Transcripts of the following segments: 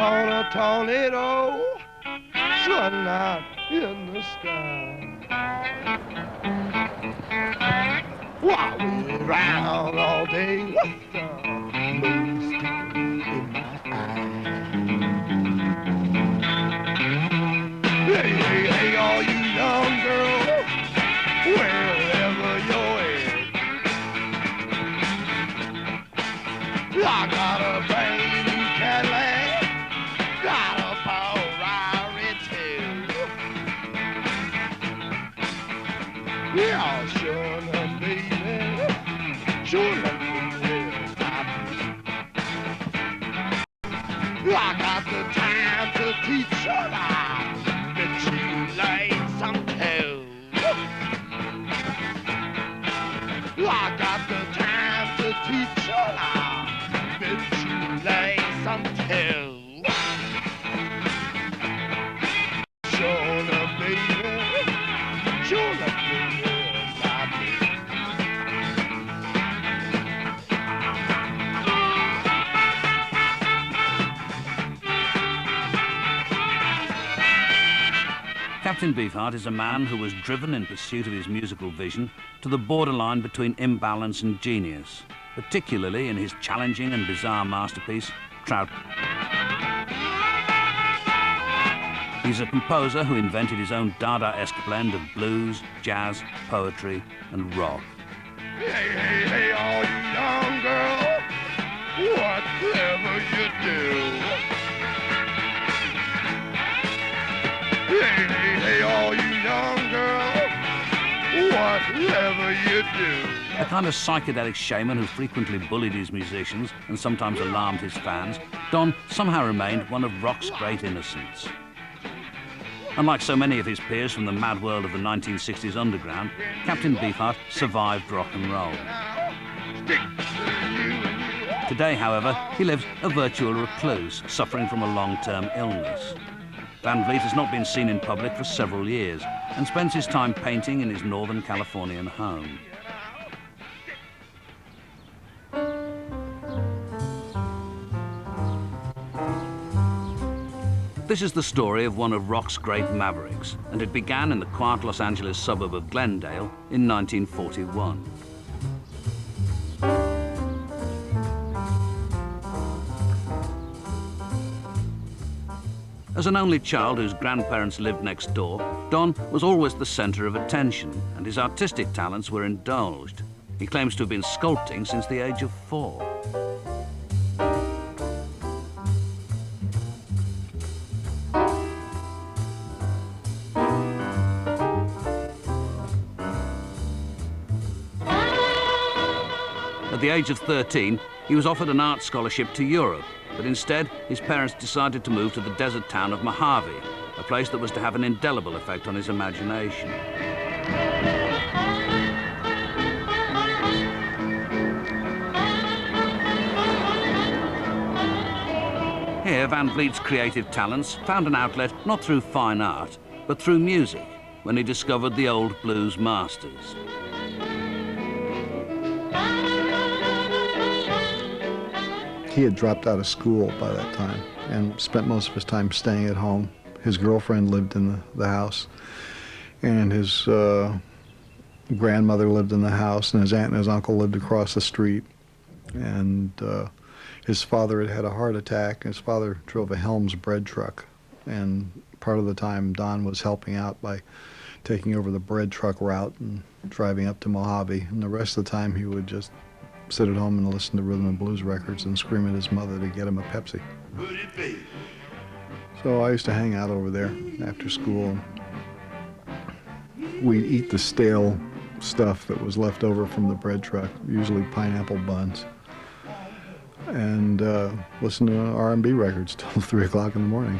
caught a tornado, sun out in the sky. While we around all day with the moon sticking in my eye. Hey, hey, hey, all you young girls, wherever you're at. I got a brand new Cadillac, got a Ferrari too. Yeah, sure enough, baby, sure enough, I got the time to teach you now, but you learn some too. I got the time to teach you now, but you learn some too. Sure enough, baby, sure enough, baby, Captain Beefheart is a man who was driven in pursuit of his musical vision to the borderline between imbalance and genius, particularly in his challenging and bizarre masterpiece, Trout. He's a composer who invented his own Dada-esque blend of blues, jazz, poetry, and rock. Hey, hey, hey, all you young girls, whatever you do. Hey, hey, hey, all you young girls, whatever you do. A kind of psychedelic shaman who frequently bullied his musicians and sometimes alarmed his fans, Don somehow remained one of rock's great innocents. Unlike so many of his peers from the mad world of the 1960s underground, Captain Beefheart survived rock and roll. Today, however, he lives a virtual recluse, suffering from a long-term illness. Van Vliet has not been seen in public for several years and spends his time painting in his Northern Californian home. This is the story of one of rock's great mavericks, and it began in the quiet Los Angeles suburb of Glendale in 1941. As an only child whose grandparents lived next door, Don was always the center of attention, and his artistic talents were indulged. He claims to have been sculpting since the age of 4. At the age of 13, he was offered an art scholarship to Europe, but instead his parents decided to move to the desert town of Mojave, a place that was to have an indelible effect on his imagination. Here, Van Vliet's creative talents found an outlet not through fine art, but through music, when he discovered the old blues masters. He had dropped out of school by that time and spent most of his time staying at home. His girlfriend lived in the house, and his grandmother lived in the house, and his aunt and his uncle lived across the street. And his father had had a heart attack. His father drove a Helms bread truck, and part of the time Don was helping out by taking over the bread truck route and driving up to Mojave, and the rest of the time he would just sit at home and listen to rhythm and blues records and scream at his mother to get him a Pepsi. So I used to hang out over there after school. We'd eat the stale stuff that was left over from the bread truck, usually pineapple buns, and listen to R&B records till 3 o'clock in the morning.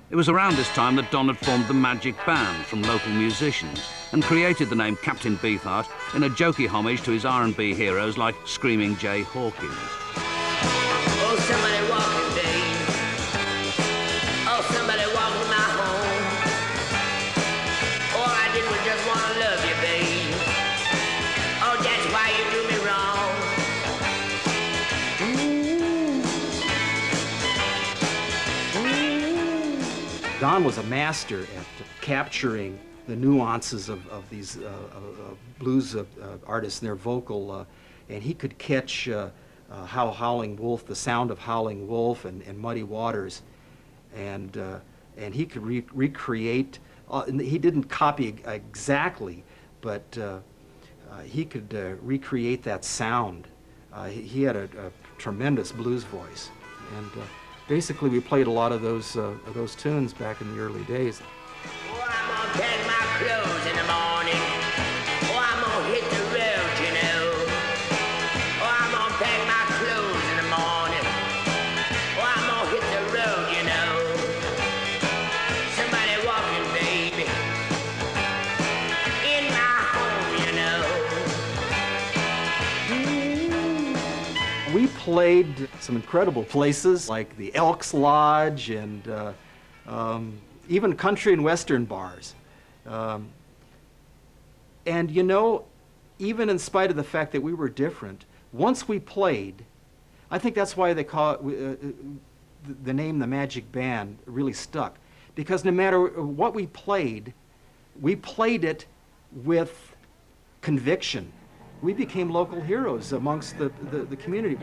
It was around this time that Don had formed the Magic Band from local musicians and created the name Captain Beefheart in a jokey homage to his R&B heroes like Screaming Jay Hawkins. Oh, somebody walking, babe. Oh, somebody walking Don was a master at capturing the nuances of these blues artists and their vocal, and he could catch how Howling Wolf, the sound of Howling Wolf and Muddy Waters, and he could recreate. He didn't copy exactly, but he could recreate that sound. He had a tremendous blues voice, and basically we played a lot of those tunes back in the early days. Oh, I'm gonna pack my clothes in the morning. Oh, I'm gonna hit the road, you know. Oh, I'm gonna pack my clothes in the morning. Oh, I'm gonna hit the road, you know. Somebody walking, baby, in my home, you know. We played some incredible places like the Elks Lodge and even country and western bars. And you know, even in spite of the fact that we were different, once we played, I think that's why they call it, the name The Magic Band really stuck. Because no matter what we played it with conviction. We became local heroes amongst the community.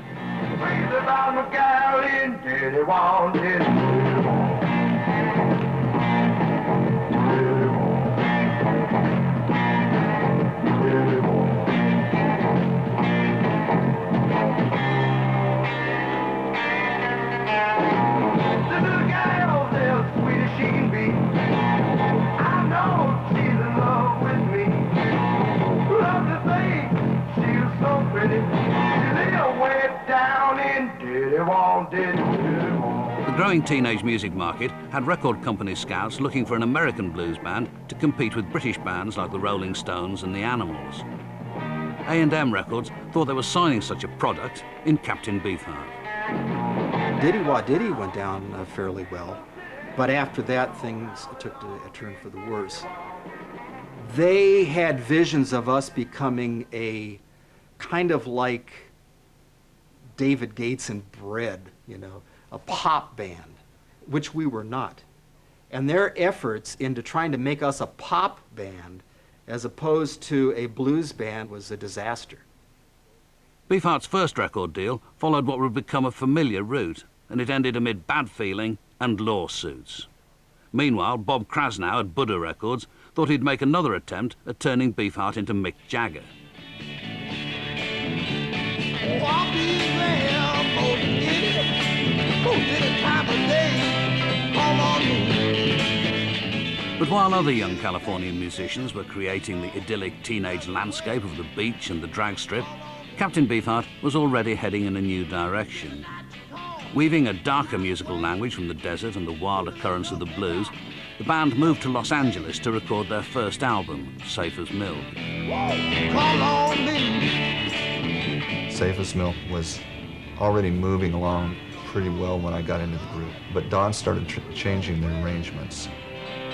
The growing teenage music market had record company scouts looking for an American blues band to compete with British bands like the Rolling Stones and the Animals. A&M Records thought they were signing such a product in Captain Beefheart. Diddy Wah Diddy went down fairly well, but after that things took a turn for the worse. They had visions of us becoming a kind of like David Gates and Bread, you know, a pop band, which we were not. And their efforts into trying to make us a pop band as opposed to a blues band was a disaster. Beefheart's first record deal followed what would become a familiar route, and it ended amid bad feeling and lawsuits. Meanwhile, Bob Krasnow at Buddha Records thought he'd make another attempt at turning Beefheart into Mick Jagger. Oh, I'll be there, oh, did it? Oh, did it time of day? Come on in. But while other young Californian musicians were creating the idyllic teenage landscape of the beach and the drag strip, Captain Beefheart was already heading in a new direction. Weaving a darker musical language from the desert and the wilder currents of the blues, the band moved to Los Angeles to record their first album, Safe as Milk. Come on in. Safe as Milk was already moving along pretty well when I got into the group, but Don started changing the arrangements.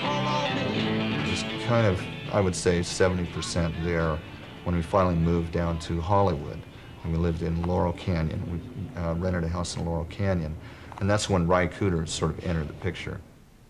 It was kind of, I would say, 70% there when we finally moved down to Hollywood, and we lived in Laurel Canyon. We rented a house in Laurel Canyon, and that's when Cooder sort of entered the picture.